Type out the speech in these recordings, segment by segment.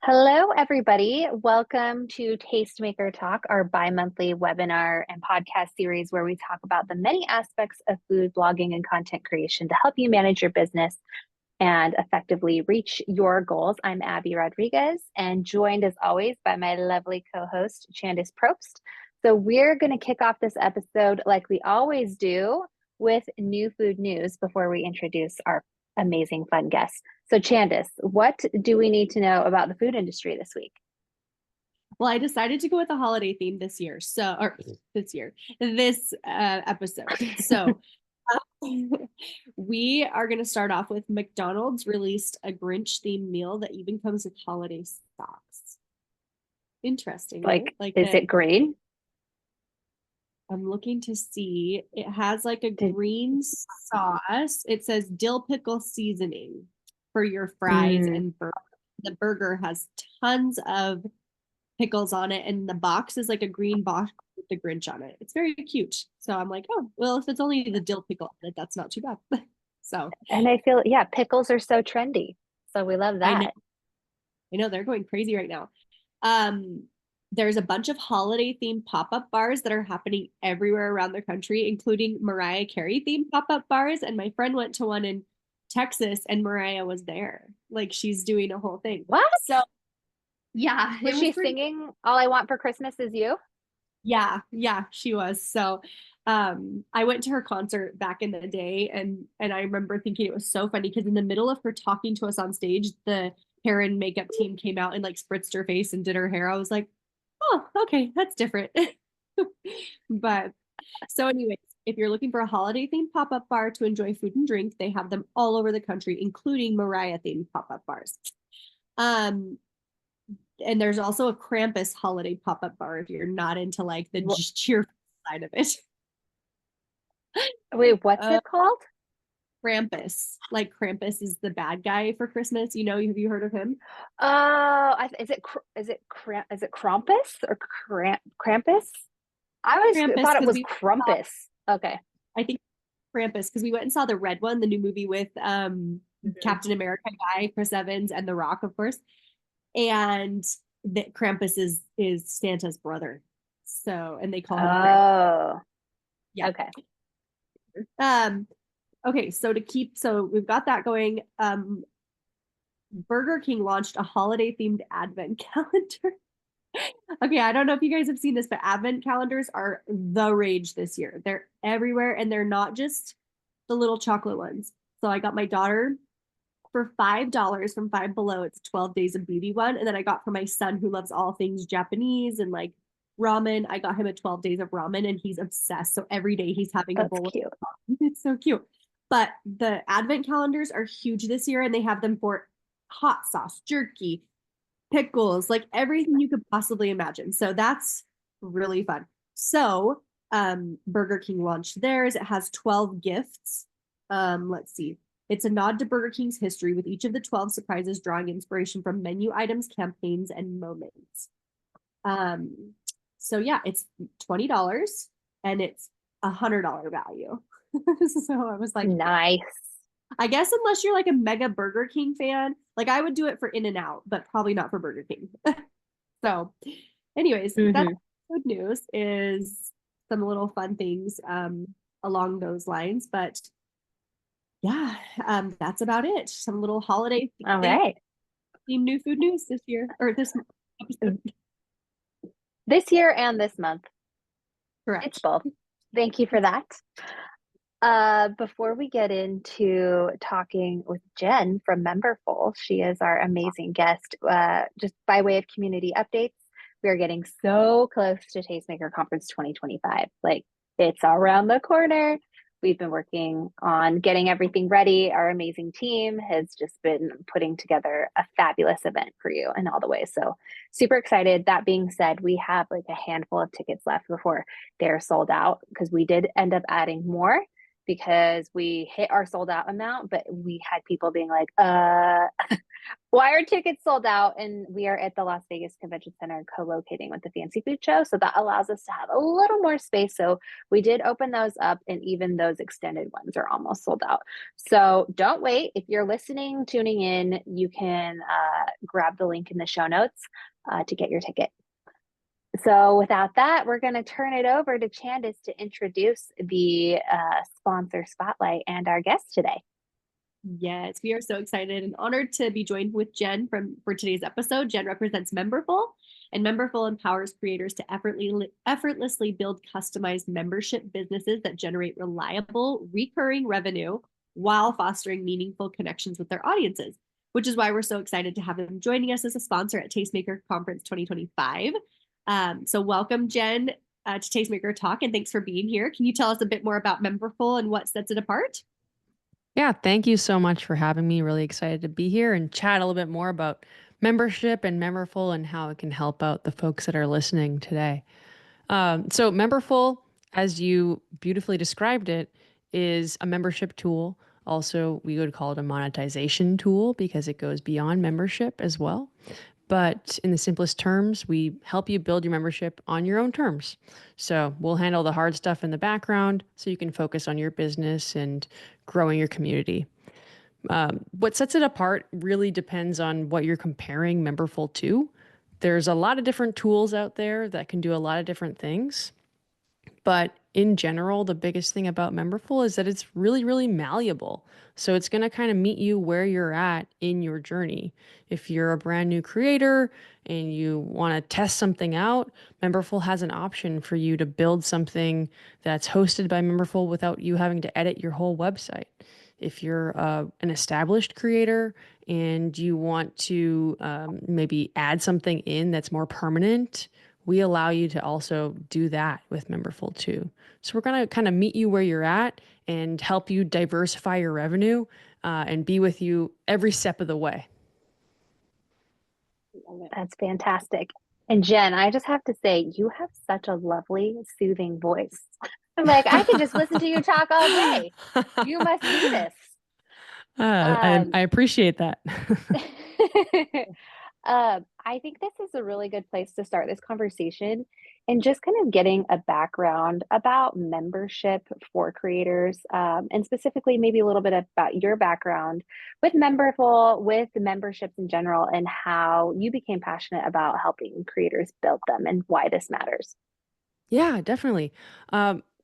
Hello, everybody. Welcome to Tastemaker Talk, our bi-monthly webinar and podcast series where we talk about the many aspects of food blogging and content creation to help you manage your business and effectively reach your goals. I'm Abby Rodriguez and joined as always by my lovely co-host, Candice Probst. So we're going to kick off this episode like we always do with new food news before we introduce our amazing fun guests. So Candice, what do we need to know about the food industry this week? Well, I decided to go with a holiday theme this year. This episode. So we are going to start off with McDonald's released a Grinch themed meal that even comes with holiday socks. Interesting, right? Is it green? I'm looking to see. It has like a green sauce. It says dill pickle seasoning for your fries and burger. The burger has tons of pickles on it, and the box is like a green box with the Grinch on it. It's very cute. So I'm like, oh, well, if it's only the dill pickle on it, that's not too bad. So, and I feel, yeah, pickles are so trendy. So we love that. I know they're going crazy right now. There's a bunch of holiday themed pop-up bars that are happening everywhere around the country, including Mariah Carey themed pop-up bars. And my friend went to one in Texas and Mariah was there. Like she's doing a whole thing. What? So yeah. Was she singing All I Want for Christmas Is You? Yeah, she was. So I went to her concert back in the day and I remember thinking it was so funny because in the middle of her talking to us on stage, the hair and makeup team came out and like spritzed her face and did her hair. I was like, oh, okay, that's different. But so anyways, if you're looking for a holiday themed pop-up bar to enjoy food and drink, they have them all over the country, including Mariah themed pop-up bars. And there's also a Krampus holiday pop-up bar if you're not into like the cheerful side of it. Wait, what's it called? Krampus. Like Krampus is the bad guy for Christmas. You know, have you heard of him? Oh, is it Krampus or Krampus? I always thought it was Krampus. Okay. I think Krampus because we went and saw the red one, the new movie with Captain America guy, Chris Evans, and The Rock, of course. And that Krampus is Santa's brother. So, and they call him Krampus. Oh. Yeah. Okay. Okay, so we've got that going. Burger King launched a holiday themed advent calendar. Okay, I don't know if you guys have seen this, but advent calendars are the rage this year. They're everywhere and they're not just the little chocolate ones. So I got my daughter for $5 from Five Below. It's 12 days of beauty one. And then I got for my son who loves all things Japanese and like ramen. I got him a 12 days of ramen and he's obsessed. So every day he's having a bowl of ramen. It's so cute. But the advent calendars are huge this year and they have them for hot sauce, jerky, pickles, like everything you could possibly imagine. So that's really fun. So Burger King launched theirs. It has 12 gifts. Let's see. It's a nod to Burger King's history with each of the 12 surprises drawing inspiration from menu items, campaigns, and moments. So yeah, it's $20 and it's $100 value. So I was like, nice. I guess unless you're like a mega Burger King fan, like I would do it for In-N-Out, but probably not for Burger King. So anyways, that's good news is some little fun things along those lines. But yeah, that's about it. Some little holiday all right new food news this year or this episode. This year and this month. Correct. It's both. Thank you for that. Before we get into talking with Jen from Memberful, she is our amazing guest. Just by way of community updates, we are getting so close to Tastemaker Conference 2025. Like it's around the corner. We've been working on getting everything ready. Our amazing team has just been putting together a fabulous event for you in all the ways. So super excited. That being said, we have like a handful of tickets left before they're sold out because we did end up adding more because we hit our sold out amount, but we had people being like, Well, our tickets sold out, and we are at the Las Vegas Convention Center co-locating with the Fancy Food Show. So that allows us to have a little more space. So we did open those up, and even those extended ones are almost sold out. So don't wait. If you're listening, tuning in, you can grab the link in the show notes to get your ticket. So without that, we're going to turn it over to Candace to introduce the sponsor spotlight and our guest today. Yes, we are so excited and honored to be joined with Jen for today's episode. Jen represents Memberful, and Memberful empowers creators to effortlessly build customized membership businesses that generate reliable, recurring revenue while fostering meaningful connections with their audiences, which is why we're so excited to have them joining us as a sponsor at Tastemaker Conference 2025. So welcome, Jen, to Tastemaker Talk, and thanks for being here. Can you tell us a bit more about Memberful and what sets it apart? Yeah, thank you so much for having me. Really excited to be here and chat a little bit more about membership and Memberful and how it can help out the folks that are listening today. So, Memberful, as you beautifully described it, is a membership tool. Also, we would call it a monetization tool because it goes beyond membership as well. But in the simplest terms, we help you build your membership on your own terms. So we'll handle the hard stuff in the background so you can focus on your business and growing your community. What sets it apart really depends on what you're comparing Memberful to. There's a lot of different tools out there that can do a lot of different things. But in general, the biggest thing about Memberful is that it's really, really malleable. So it's going to kind of meet you where you're at in your journey. If you're a brand new creator and you want to test something out, Memberful has an option for you to build something that's hosted by Memberful without you having to edit your whole website. If you're an established creator and you want to maybe add something in that's more permanent, we allow you to also do that with Memberful too. So we're going to kind of meet you where you're at and help you diversify your revenue and be with you every step of the way. That's fantastic. And Jen, I just have to say, you have such a lovely, soothing voice. I'm like, I could just listen to you talk all day. You must do this. I appreciate that. I think this is a really good place to start this conversation and just kind of getting a background about membership for creators, and specifically maybe a little bit about your background with Memberful, with the memberships in general, and how you became passionate about helping creators build them and why this matters. Yeah, definitely.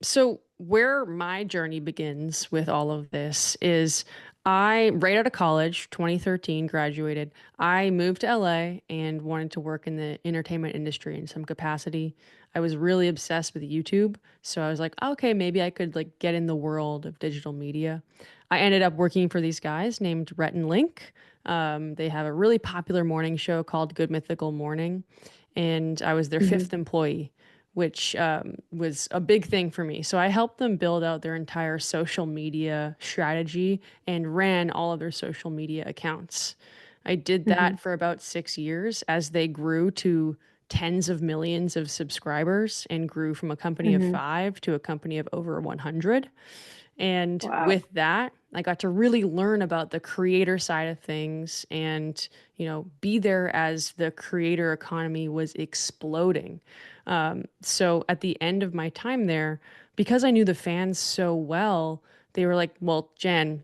So where my journey begins with all of this is right out of college, 2013, graduated. I moved to LA and wanted to work in the entertainment industry in some capacity. I was really obsessed with YouTube, so I was like, okay, maybe I could like get in the world of digital media. I ended up working for these guys named Rhett and Link. They have a really popular morning show called Good Mythical Morning, and I was their fifth employee, which was a big thing for me. So I helped them build out their entire social media strategy and ran all of their social media accounts. I did that for about 6 years as they grew to tens of millions of subscribers and grew from a company of 5 to a company of over 100. And Wow. with that, I got to really learn about the creator side of things and, be there as the creator economy was exploding. So at the end of my time there, because I knew the fans so well, they were like, well, Jen,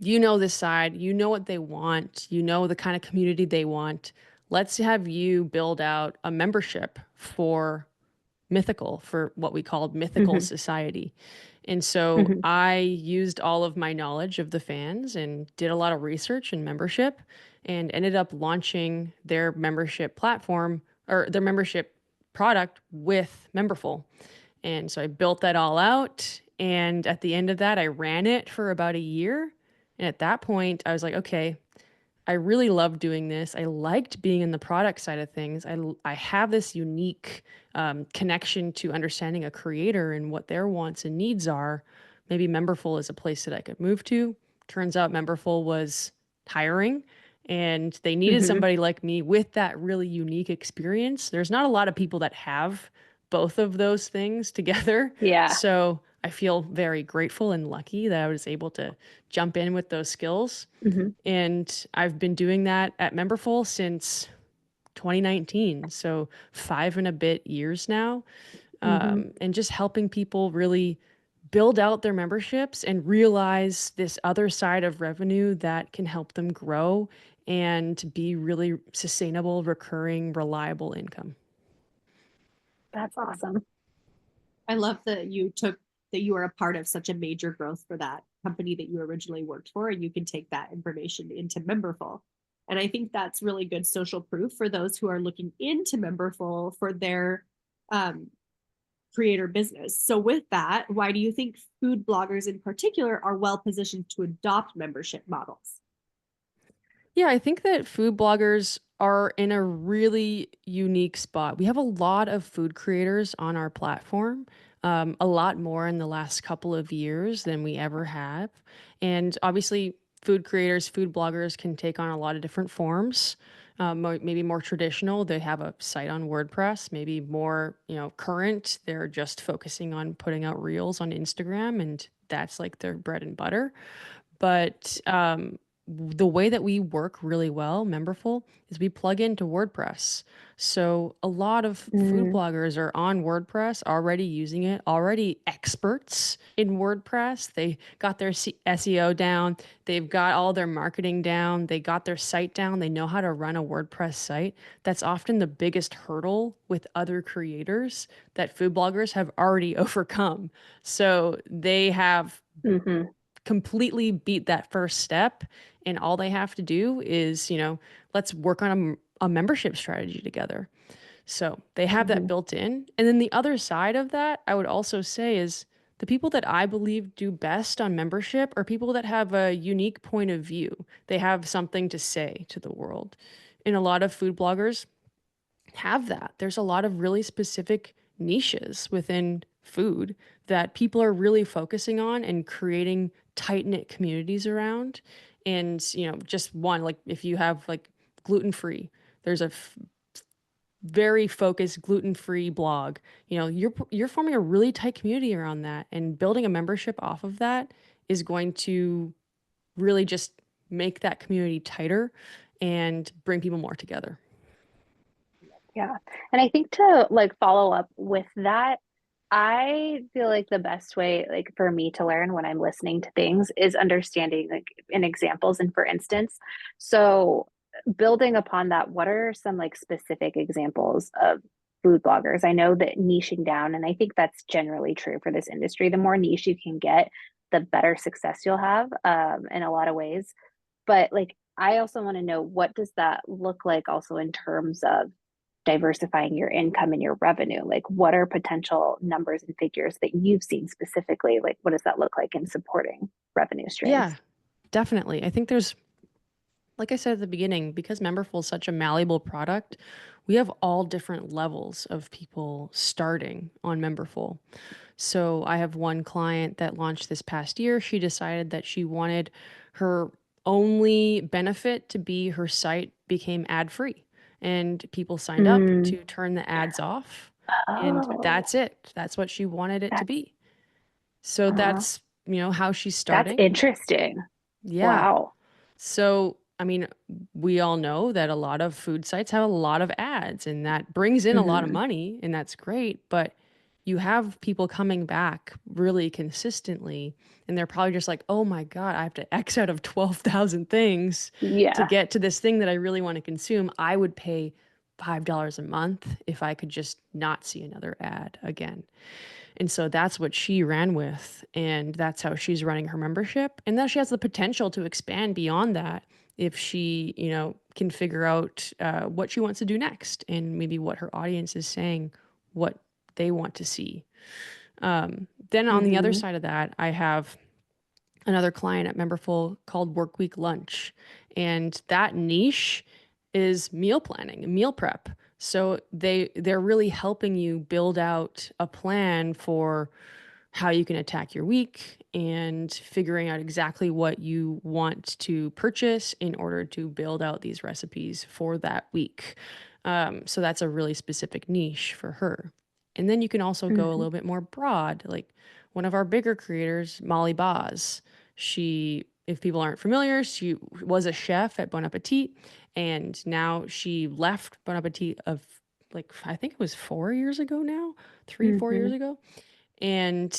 you know this side, you know what they want, you know the kind of community they want. Let's have you build out a membership for Mythical, for what we called Mythical Society. And so I used all of my knowledge of the fans and did a lot of research and membership and ended up launching their membership platform or their membership product with Memberful. And so I built that all out. And at the end of that, I ran it for about a year. And at that point, I was like, okay, I really love doing this. I liked being in the product side of things. I have this unique connection to understanding a creator and what their wants and needs are. Maybe Memberful is a place that I could move to. Turns out Memberful was hiring and they needed somebody like me with that really unique experience. There's not a lot of people that have both of those things together. Yeah. So I feel very grateful and lucky that I was able to jump in with those skills. Hmm. And I've been doing that at Memberful since 2019. So 5 and a bit years now. Hmm. And just helping people really build out their memberships and realize this other side of revenue that can help them grow and be really sustainable, recurring, reliable income. That's awesome. I love that you are a part of such a major growth for that company that you originally worked for, and you can take that information into Memberful. And I think that's really good social proof for those who are looking into Memberful for their um, creator business. So with that, why do you think food bloggers in particular are well positioned to adopt membership models? Yeah, I think that food bloggers are in a really unique spot. We have a lot of food creators on our platform, a lot more in the last couple of years than we ever have. And obviously, food creators, food bloggers can take on a lot of different forms. Maybe more traditional, they have a site on WordPress. Maybe more, current, they're just focusing on putting out reels on Instagram, and that's like their bread and butter. But the way that we work really well, Memberful, is we plug into WordPress. So a lot of food Mm. bloggers are on WordPress, already using it, already experts in WordPress. They got their SEO down, they've got all their marketing down, they got their site down, they know how to run a WordPress site. That's often the biggest hurdle with other creators that food bloggers have already overcome. So they have Hmm. completely beat that first step, and all they have to do is, let's work on a membership strategy together. So they have that Hmm. built in. And then the other side of that, I would also say, is the people that I believe do best on membership are people that have a unique point of view. They have something to say to the world. And a lot of food bloggers have that. There's a lot of really specific niches within food that people are really focusing on and creating tight knit communities around. And, just one, like if you have like gluten free, there's a very focused gluten free blog. You're forming a really tight community around that, and building a membership off of that is going to really just make that community tighter and bring people more together. Yeah. And I think to like follow up with that, I feel like the best way, like for me to learn when I'm listening to things is understanding like in examples and for instance. So building upon that, what are some like specific examples of food bloggers? I know that niching down, and I think that's generally true for this industry. The more niche you can get, the better success you'll have in a lot of ways. But like I also want to know, what does that look like also in terms of diversifying your income and your revenue? Like, what are potential numbers and figures that you've seen specifically? Like, what does that look like in supporting revenue streams? Yeah, definitely. I think there's, like I said at the beginning, because Memberful is such a malleable product, we have all different levels of people starting on Memberful. So I have one client that launched this past year. She decided that she wanted her only benefit to be her site became ad free, and people signed up Mm. to turn the ads off. And Oh, that's it. That's what she wanted it to that's be. So uh, that's, how she's that's starting. interesting. Yeah. Wow. So, I mean, we all know that a lot of food sites have a lot of ads, and that brings in a lot of Hmm. money, and that's great. But you have people coming back really consistently, and they're probably just like, oh my God, I have to X out of 12,000 things to Yeah. get to this thing that I really want to consume. I would pay $5 a month if I could just not see another ad again. And so that's what she ran with. And that's how she's running her membership. And then she has the potential to expand beyond that if she, can figure out what she wants to do next and maybe what her audience is saying, what they want to see. Then on the other Hmm. side of that, I have another client at Memberful called Workweek Lunch. And that niche is meal planning, meal prep. So they're really helping you build out a plan for how you can attack your week and figuring out exactly what you want to purchase in order to build out these recipes for that week. So that's a really specific niche for her. And then you can also go a Hmm. little bit more broad, like one of our bigger creators, Molly Boz. She, if people aren't familiar, she was a chef at Bon Appetit, and now she left Bon Appetit of like, I think it was 4 years ago now, 3, 4 years ago. And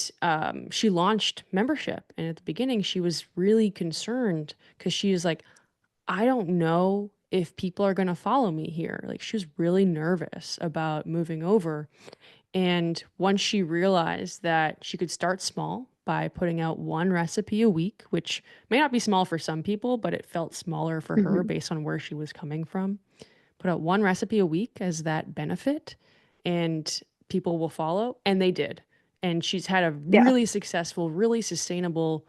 she launched membership. And at the beginning, she was really concerned because she was like, I don't know if people are going to follow me here. Like, she was really nervous about moving over. And once she realized that she could start small by putting out one recipe a week, which may not be small for some people, but it felt smaller for her Mm-hmm. based on where she was coming from. Put out one recipe a week as that benefit, and people will follow. And they did. And she's had a Yeah. really successful, really sustainable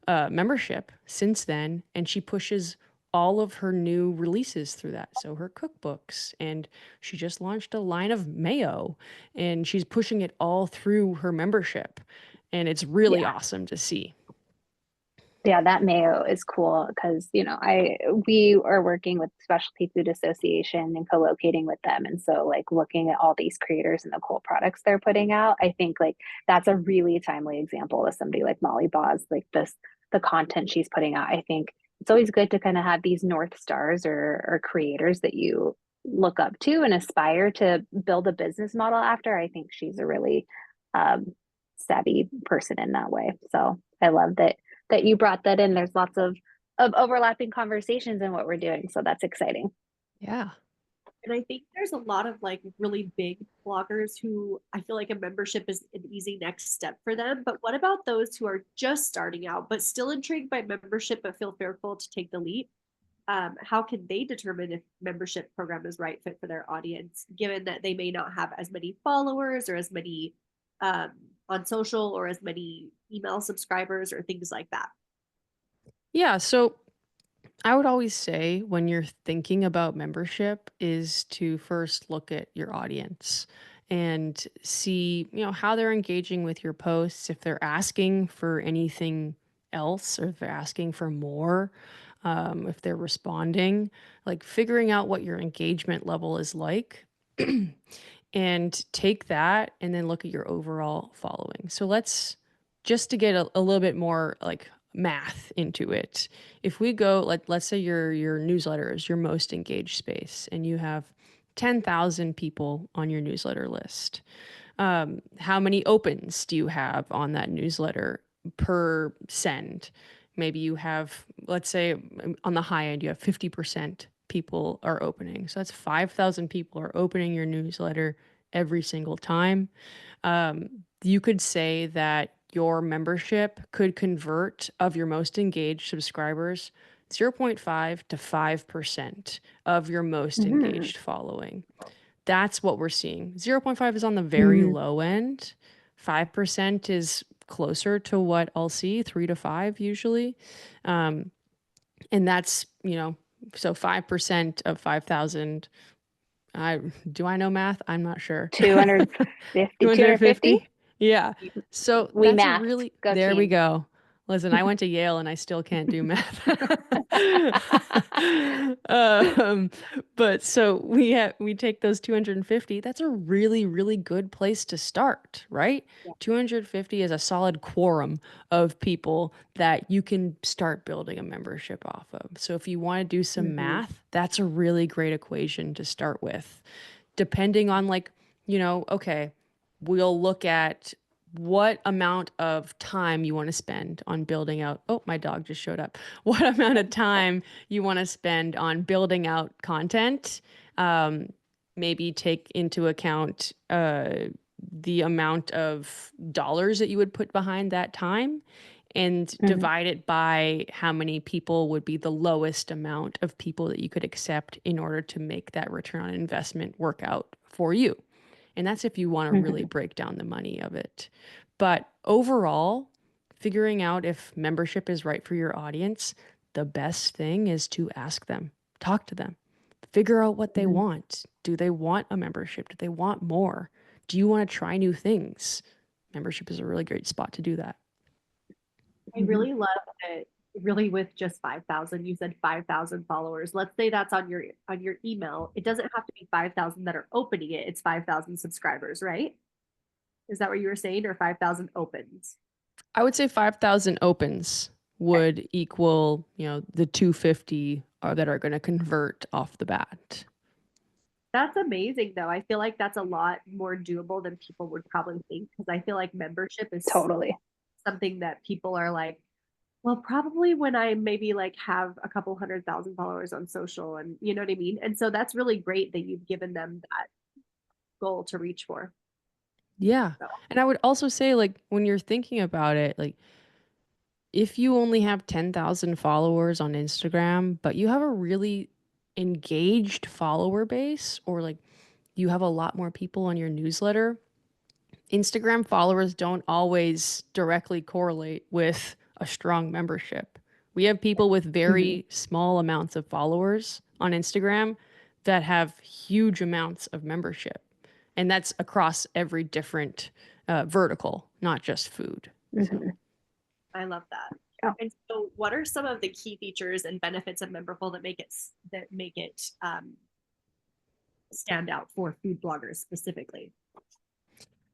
membership since then. And she pushes all of her new releases through that. So her cookbooks, and she just launched a line of mayo, and she's pushing it all through her membership. And it's really Yeah. awesome to see. Yeah, that mayo is cool because, we are working with Specialty Food Association and co-locating with them. And so like looking at all these creators and the cool products they're putting out, I think like that's a really timely example of somebody like Molly Boz, like the content she's putting out. I think it's always good to kind of have these North Stars or creators that you look up to and aspire to build a business model after. I think she's a really savvy person in that way. So I love that you brought that in. There's lots of overlapping conversations in what we're doing. So that's exciting. Yeah. And I think there's a lot of like really big bloggers who I feel like a membership is an easy next step for them. But what about those who are just starting out, but still intrigued by membership, but feel fearful to take the leap? How can they determine if membership program is right fit for their audience, given that they may not have as many followers or as many um, on social or as many email subscribers or things like that? Yeah. So I would always say when you're thinking about membership is to first look at your audience and see, how they're engaging with your posts, if they're asking for anything else or if they're asking for more, if they're responding, like figuring out what your engagement level is like. And take that and then look at your overall following. So let's just to get a little bit more like math into it. If we go like let's say your newsletter is your most engaged space and you have 10,000 people on your newsletter list. How many opens do you have on that newsletter per send? Maybe you have, let's say on the high end, you have 50% people are opening. So that's 5,000 people are opening your newsletter every single time. You could say that your membership could convert of your most engaged subscribers 0.5 to 5% of your most Mm-hmm. engaged following. That's what we're seeing. 0.5 is on the very Mm-hmm. low end. 5% is closer to what I'll see, 3 to 5 usually. Um, and that's, so 5% of 5,000. Do I know math? I'm not sure. 250, 250? Yeah. So We that's a mathed. really, Go there we team. go. Listen, I went to Yale and I still can't do math. um, but so we take those 250. That's a really, really good place to start, right? Yeah. 250 is a solid quorum of people that you can start building a membership off of. So if you want to do some Mm-hmm. math, that's a really great equation to start with. Depending on like, okay, we'll look at what amount of time you want to spend on building out. Oh, my dog just showed up. What amount of time you want to spend on building out content? Um, Maybe take into account the amount of dollars that you would put behind that time and Mm-hmm. divide it by how many people would be the lowest amount of people that you could accept in order to make that return on investment work out for you. And that's if you want to really Mm-hmm. break down the money of it. But overall, figuring out if membership is right for your audience, the best thing is to ask them, talk to them, figure out what they Mm-hmm. want. Do they want a membership? Do they want more? Do you want to try new things? Membership is a really great spot to do that. I really love that really with just 5,000, you said 5,000 followers. Let's say that's on your email. It doesn't have to be 5,000 that are opening it. It's 5,000 subscribers, right? Is that what you were saying or 5,000 opens? I would say 5,000 opens would equal, the 250 that are going to convert off the bat. That's amazing, though. I feel like that's a lot more doable than people would probably think, because I feel like membership is Totally. something that people are like, well, probably when I maybe like have a couple 100,000 followers on social, and you know what I mean? And so that's really great that you've given them that goal to reach for. Yeah. So, And I would also say, like, when you're thinking about it, like, if you only have 10,000 followers on Instagram, but you have a really engaged follower base, or like you have a lot more people on your newsletter, Instagram followers don't always directly correlate with a strong membership. We have people with Mhm. very small amounts of followers on Instagram that have huge amounts of membership. And that's across every different vertical, not just food. So. Mhm. I love that. Oh. And so, what are some of the key features and benefits of Memberful that make it stand out for food bloggers specifically?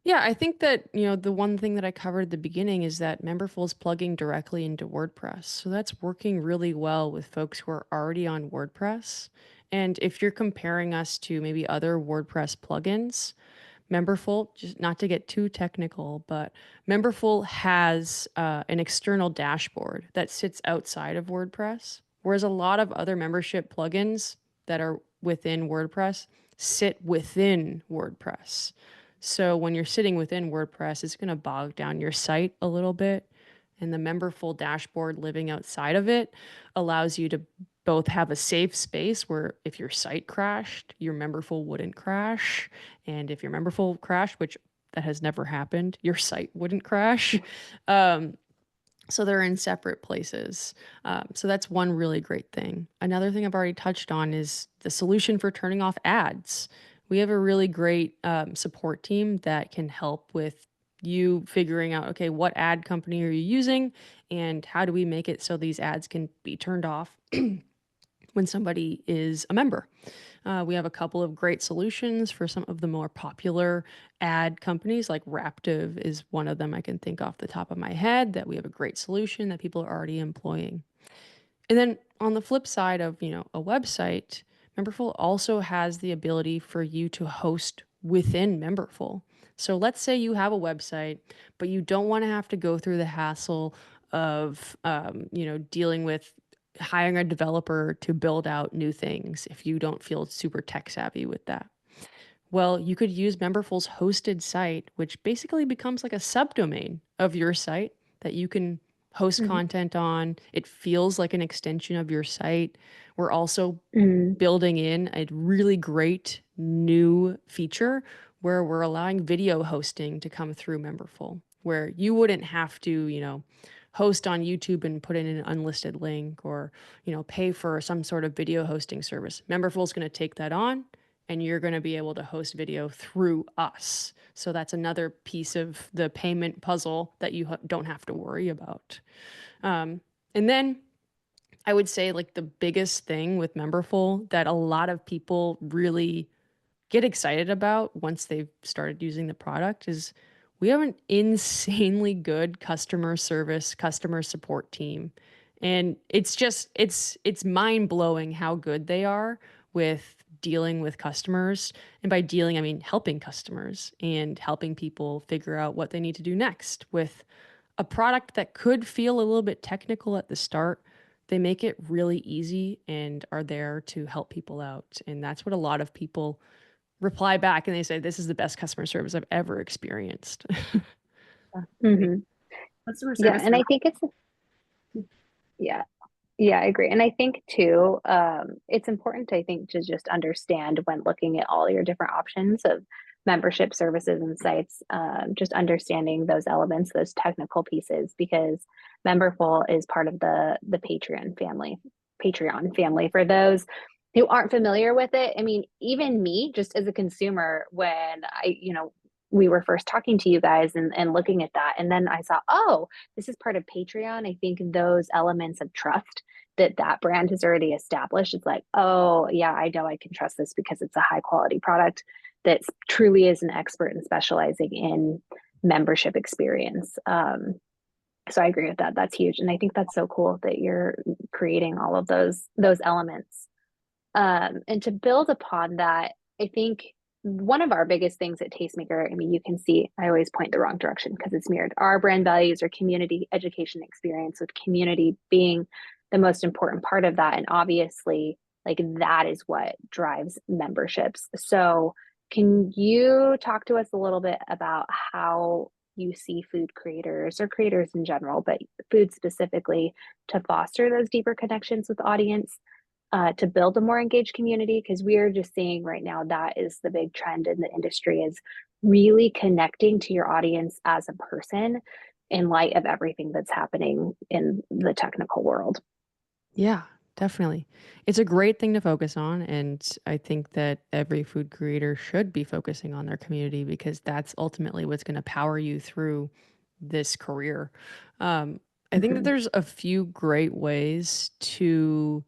Yeah, I think that, the one thing that I covered at the beginning is that Memberful is plugging directly into WordPress. So that's working really well with folks who are already on WordPress. And if you're comparing us to maybe other WordPress plugins, Memberful, just not to get too technical, but Memberful has an external dashboard that sits outside of WordPress, whereas a lot of other membership plugins that are within WordPress sit within WordPress. So when you're sitting within WordPress, it's going to bog down your site a little bit. And the Memberful dashboard living outside of it allows you to both have a safe space where if your site crashed, your Memberful wouldn't crash. And if your Memberful crashed, which that has never happened, your site wouldn't crash. Um, so they're in separate places. So that's one really great thing. Another thing I've already touched on is the solution for turning off ads. We have a really great support team that can help with you figuring out, okay, what ad company are you using and how do we make it so these ads can be turned off when somebody is a member. We have a couple of great solutions for some of the more popular ad companies, like Raptive is one of them I can think off the top of my head that we have a great solution that people are already employing. And then on the flip side of, a website, Memberful also has the ability for you to host within Memberful. So let's say you have a website, but you don't want to have to go through the hassle of, dealing with hiring a developer to build out new things if you don't feel super tech savvy with that. Well, you could use Memberful's hosted site, which basically becomes like a subdomain of your site that you can host Mhm. content on. It feels like an extension of your site. We're also Mhm. building in a really great new feature where we're allowing video hosting to come through Memberful, where you wouldn't have to, host on YouTube and put in an unlisted link or, pay for some sort of video hosting service. Memberful is going to take that on and you're going to be able to host video through us. So that's another piece of the payment puzzle that you don't have to worry about. And then I would say like the biggest thing with Memberful that a lot of people really get excited about once they've started using the product is we have an insanely good customer service, customer support team. And it's mind-blowing how good they are with dealing with customers. And by dealing, I mean helping customers and helping people figure out what they need to do next with a product that could feel a little bit technical at the start. They make it really easy and are there to help people out. And that's what a lot of people reply back and they say, this is the best customer service I've ever experienced. Mhm. Customer Yeah, service and for I think yeah, yeah, I agree. And I think too, it's important, I think, to just understand when looking at all your different options of membership services and sites, just understanding those elements, those technical pieces, because Memberful is part of the Patreon family. For those who aren't familiar with it, I mean, even me, just as a consumer, when we were first talking to you guys and looking at that, and then I saw, oh, this is part of Patreon. I think those elements of trust that brand has already established, it's like, oh yeah, I know I can trust this because it's a high quality product that truly is an expert in specializing in membership experience. So I agree with that. That's huge. And I think that's so cool that you're creating all of those elements. And to build upon that, I think one of our biggest things at Tastemaker, I mean, you can see I always point the wrong direction because it's mirrored. Our brand values are community, education, experience, with community being the most important part of that. And obviously, like that is what drives memberships. So can you talk to us a little bit about how you see food creators or creators in general, but food specifically, to foster those deeper connections with audience, to build a more engaged community? Because we are just seeing right now that is the big trend in the industry, is really connecting to your audience as a person in light of everything that's happening in the technical world. Yeah, definitely. It's a great thing to focus on. And I think that every food creator should be focusing on their community because that's ultimately what's going to power you through this career. Um, I think that Mhm. there's a few great ways to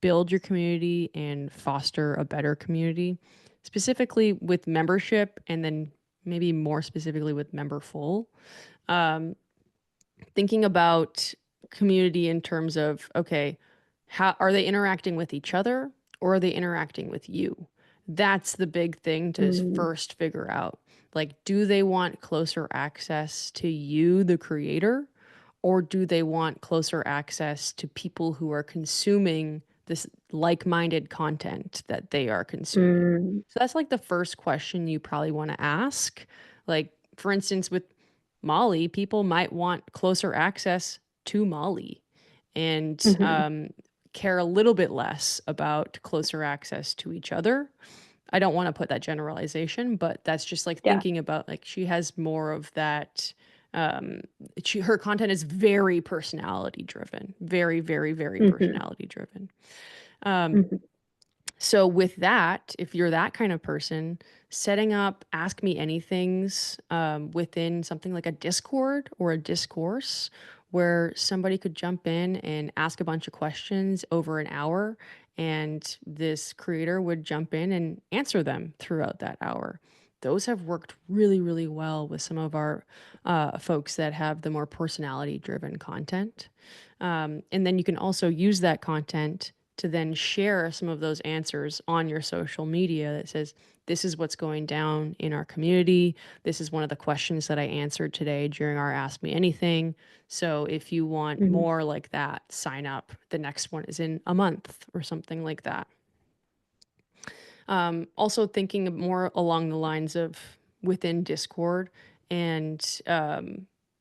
build your community and foster a better community, specifically with membership and then maybe more specifically with Memberful. Um, Thinking about community in terms of, okay, how are they interacting with each other or are they interacting with you? That's the big thing to Mm, first figure out. Like, do they want closer access to you, the creator, or do they want closer access to people who are consuming this like-minded content that they are consuming? mm, So that's like the first question you probably want to ask. Like, for instance, with Molly, people might want closer access to Molly and mhm. care a little bit less about closer access to each other. I don't want to put that generalization, but that's just like Yeah. thinking about, like, she has more of that. Um, her content is very personality driven, very, very, very Mhm, personality driven. Um, mhm, so with that, if you're that kind of person, setting up ask me anythings within something like a Discord or a discourse where somebody could jump in and ask a bunch of questions over an hour and this creator would jump in and answer them throughout that hour. Those have worked really, really well with some of our folks that have the more personality driven content. And then you can also use that content to then share some of those answers on your social media that says, this is what's going down in our community. This is one of the questions that I answered today during our Ask Me Anything. So if you want mhm, more like that, sign up. The next one is in a month or something like that. Also thinking more along the lines of within Discord and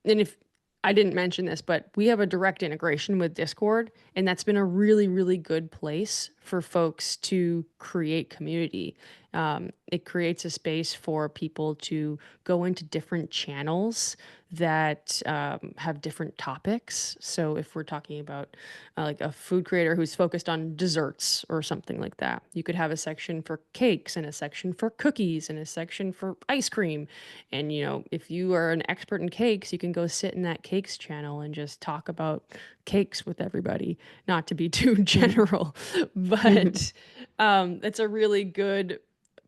if I didn't mention this, but we have a direct integration with Discord, and that's been a really, really good place for folks to create community. It creates a space for people to go into different channels that have different topics. So if we're talking about like a food creator who's focused on desserts or something like that, you could have a section for cakes and a section for cookies and a section for ice cream. And if you are an expert in cakes, you can go sit in that cakes channel and just talk about cakes with everybody. Not to be too mhm, general, mhm, but it's a really good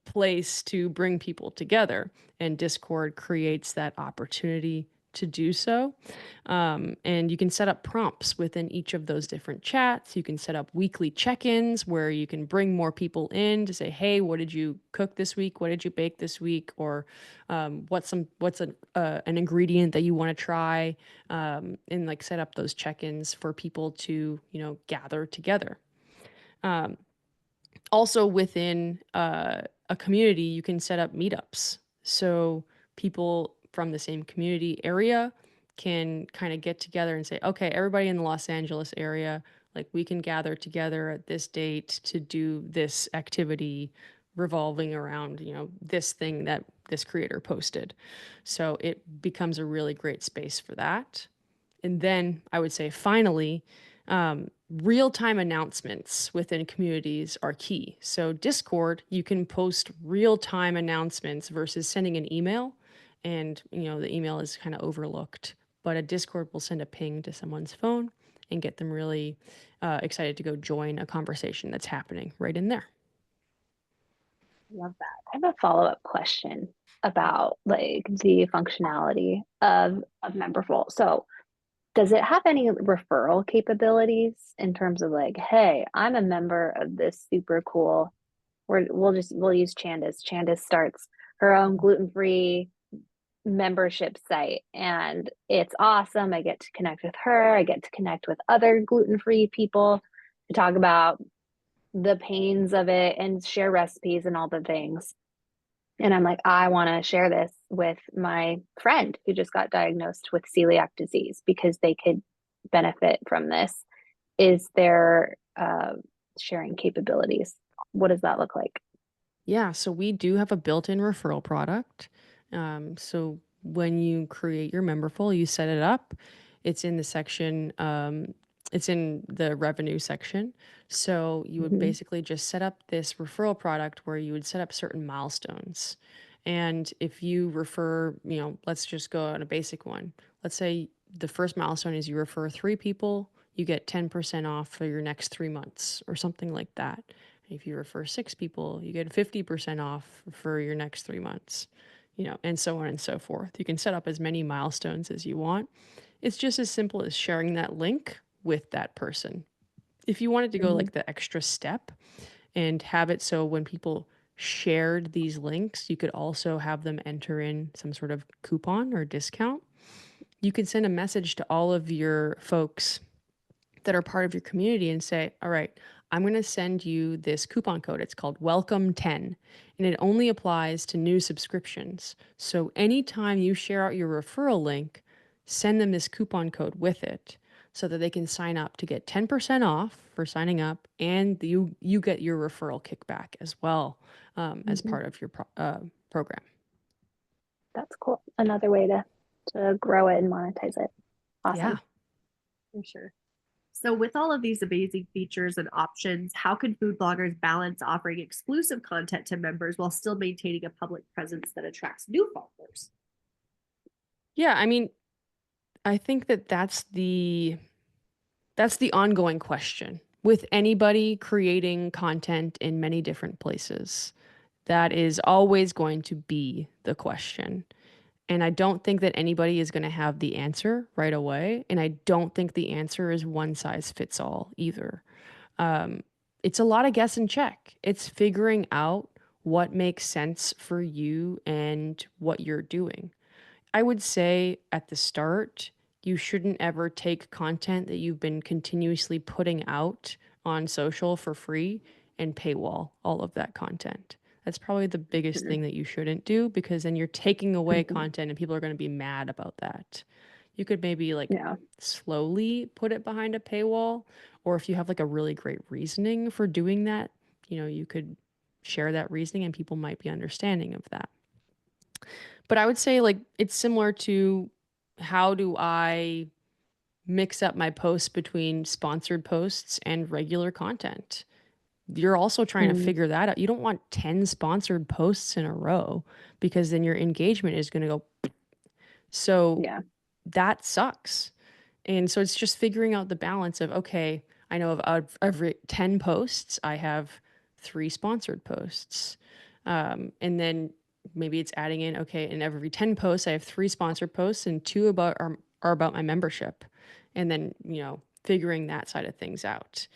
place to bring people together, and Discord creates that opportunity to do so. And you can set up prompts within each of those different chats. You can set up weekly check-ins where you can bring more people in to say, hey, what did you cook this week, what did you bake this week, or what's an ingredient that you want to try, and like set up those check-ins for people to gather together. Also within a community, you can set up meetups. So people from the same community area can kind of get together and say, okay, everybody in the Los Angeles area, like we can gather together at this date to do this activity revolving around, this thing that this creator posted. So it becomes a really great space for that. And then I would say finally, real time announcements within communities are key. So, Discord, you can post real time announcements versus sending an email. And, the email is kind of overlooked. But a Discord will send a ping to someone's phone and get them really excited to go join a conversation that's happening right in there. Love that. I have a follow-up question about like the functionality of Memberful. So Does it have any referral capabilities in terms of like, hey, I'm a member of this super cool, we'll use Chanda's. Chanda's starts her own gluten-free membership site and it's awesome. I get to connect with her. I get to connect with other gluten-free people to talk about the pains of it and share recipes and all the things. And I'm like, I want to share this with my friend who just got diagnosed with celiac disease because they could benefit from this. Is there sharing capabilities? What does that look like? Yeah, so we do have a built-in referral product. So when you create your Memberful, you set it up. It's in the section, it's in the revenue section. So you would Mhm. basically just set up this referral product where you would set up certain milestones. And if you refer, let's just go on a basic one. Let's say the first milestone is you refer 3 people, you get 10% off for your next 3 months or something like that. If you refer 6 people, you get 50% off for your next 3 months, and so on and so forth. You can set up as many milestones as you want. It's just as simple as sharing that link with that person. If you wanted to go Mhm. like the extra step and have it so when people shared these links, you could also have them enter in some sort of coupon or discount. You can send a message to all of your folks that are part of your community and say, all right, I'm going to send you this coupon code. It's called Welcome 10, and it only applies to new subscriptions. So anytime you share out your referral link, send them this coupon code with it so that they can sign up to get 10% off for signing up, and you get your referral kickback as well, as Mhm. part of your program. That's cool. Another way to grow it and monetize it. Yeah. Awesome. For sure. So, with all of these amazing features and options, how can food bloggers balance offering exclusive content to members while still maintaining a public presence that attracts new followers? Yeah, I mean, I think that that's the ongoing question with anybody creating content in many different places. That is always going to be the question. And I don't think that anybody is going to have the answer right away. And I don't think the answer is one size fits all either. Um, it's a lot of guess and check. It's figuring out what makes sense for you and what you're doing. I would say at the start, you shouldn't ever take content that you've been continuously putting out on social for free and paywall all of that content. That's probably the biggest Mhm. thing that you shouldn't do because then you're taking away Mhm. content and people are going to be mad about that. You could maybe like Yeah. slowly put it behind a paywall, or if you have like a really great reasoning for doing that, you could share that reasoning and people might be understanding of that. But I would say like it's similar to how do I mix up my posts between sponsored posts and regular content? You're also trying to Mm. figure that out. You don't want 10 sponsored posts in a row because then your engagement is going to go. So Yeah. that sucks. And so it's just figuring out the balance of, okay, I know of every 10 posts, I have 3 sponsored posts. And then maybe it's adding in, okay, in every 10 posts, I have 3 sponsored posts and 2 are about my membership. And then, figuring that side of things out.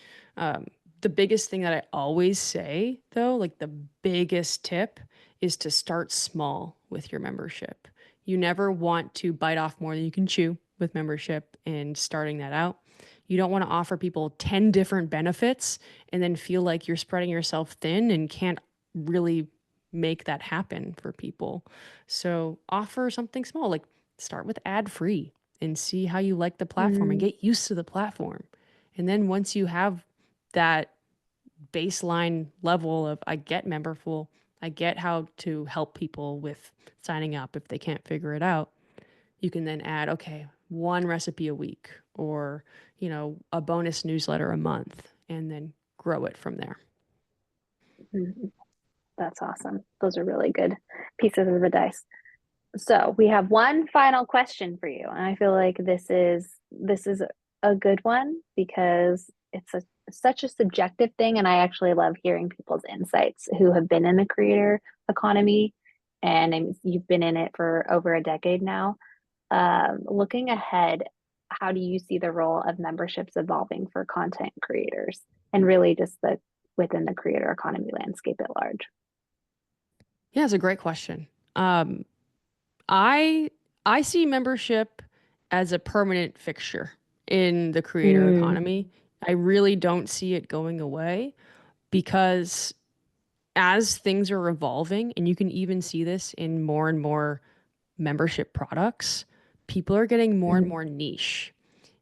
The biggest thing that I always say, though, like the biggest tip is to start small with your membership. You never want to bite off more than you can chew with membership and starting that out. You don't want to offer people 10 different benefits and then feel like you're spreading yourself thin and can't really make that happen for people. So offer something small, like start with ad free and see how you like the platform and Mm. get used to the platform. And then once you have that baseline level of I get Memberful, I get how to help people with signing up if they can't figure it out, you can then add, okay, 1 recipe a week or, a bonus newsletter a month and then grow it from there. Mhm. That's awesome. Those are really good pieces of advice. So we have one final question for you, and I feel like this is a good one because it's such a subjective thing, and I actually love hearing people's insights who have been in the creator economy, and you've been in it for over a decade now. Looking ahead, how do you see the role of memberships evolving for content creators and really just the within the creator economy landscape at large? Yeah, it's a great question. Um, I I see membership as a permanent fixture in the creator Mm, economy. I really don't see it going away because as things are evolving, and you can even see this in more and more membership products, people are getting more and mhm. more niche.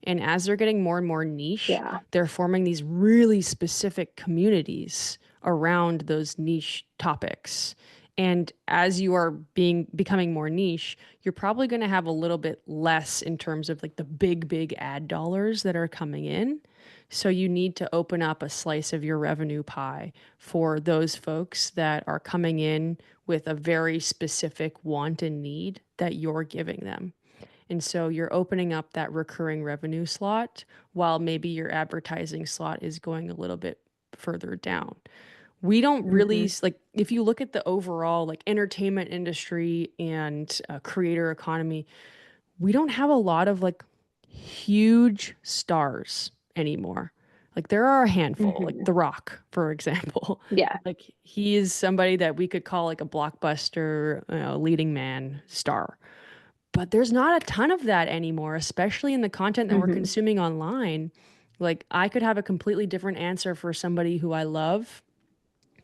And as they're getting more and more niche, Yeah. they're forming these really specific communities around those niche topics. And as you are becoming more niche, you're probably going to have a little bit less in terms of like the big ad dollars that are coming in. So you need to open up a slice of your revenue pie for those folks that are coming in with a very specific want and need that you're giving them. And so you're opening up that recurring revenue slot while maybe your advertising slot is going a little bit further down. We don't really Hmm. like if you look at the overall like entertainment industry and creator economy, we don't have a lot of like huge stars anymore. Like there are a handful, like Hmm. The Rock, for example. Yeah. Like he is somebody that we could call like a blockbuster, leading man star. But there's not a ton of that anymore, especially in the content that we're Hmm. consuming online. Like I could have a completely different answer for somebody who I love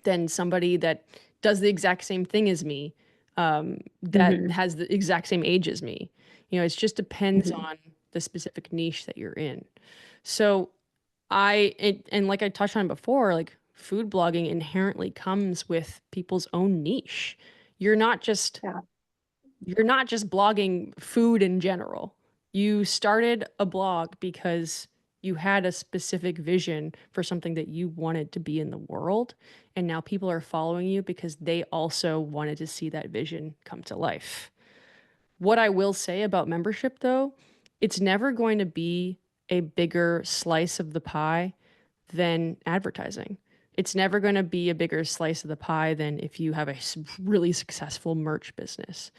than somebody that does the exact same thing as me, that Hmm. has the exact same age as me. It just depends Hmm. on the specific niche that you're in. So and like I touched on before, like food blogging inherently comes with people's own niche. You're not just Yeah. you're not just blogging food in general. You started a blog because you had a specific vision for something that you wanted to be in the world. And now people are following you because they also wanted to see that vision come to life. What I will say about membership, though, it's never going to be a bigger slice of the pie than advertising. It's never going to be a bigger slice of the pie than if you have a really successful merch business,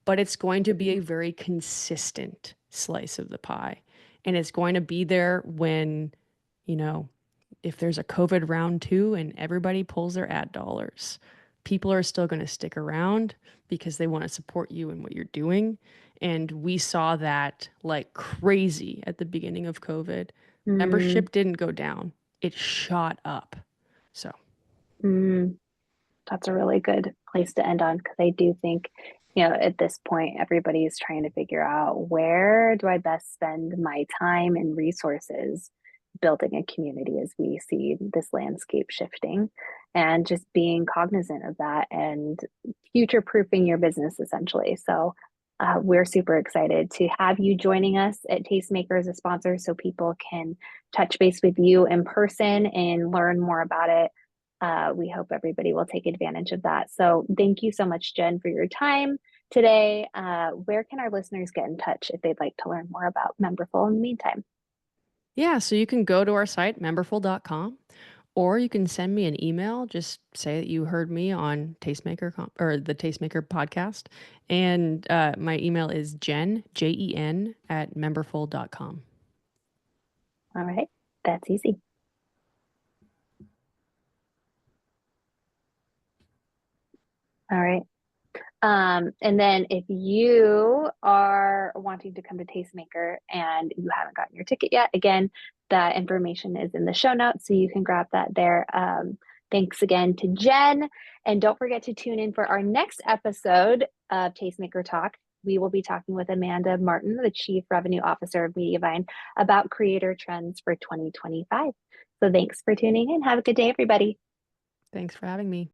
but it's going to be a Mhm. very consistent slice of the pie. And it's going to be there when, you know, if there's a COVID round two and everybody pulls their ad dollars, people are still going to stick around because they want to support you in what you're doing. And we saw that like crazy at the beginning of COVID. Mm, Membership didn't go down, it shot up. So, mm. That's a really good place to end on because I do think, at this point, everybody is trying to figure out where do I best spend my time and resources building a community as we see this landscape shifting and just being cognizant of that and future proofing your business essentially. So, we're super excited to have you joining us at Tastemaker as a sponsor so people can touch base with you in person and learn more about it. We hope everybody will take advantage of that. So thank you so much, Jen, for your time today. Where can our listeners get in touch if they'd like to learn more about Memberful in the meantime? yeah, so you can go to our site, memberful.com, or you can send me an email. Just say that you heard me on or the Tastemaker podcast. And my email is Jen, at memberful.com. All right, that's easy. All right. And then if you are wanting to come to Tastemaker and you haven't gotten your ticket yet, again, that information is in the show notes, so you can grab that there. Thanks again to Jen. And don't forget to tune in for our next episode of Tastemaker Talk. We will be talking with Amanda Martin, the Chief Revenue Officer of Mediavine, about creator trends for 2025. So thanks for tuning in. Have a good day, everybody. Thanks for having me.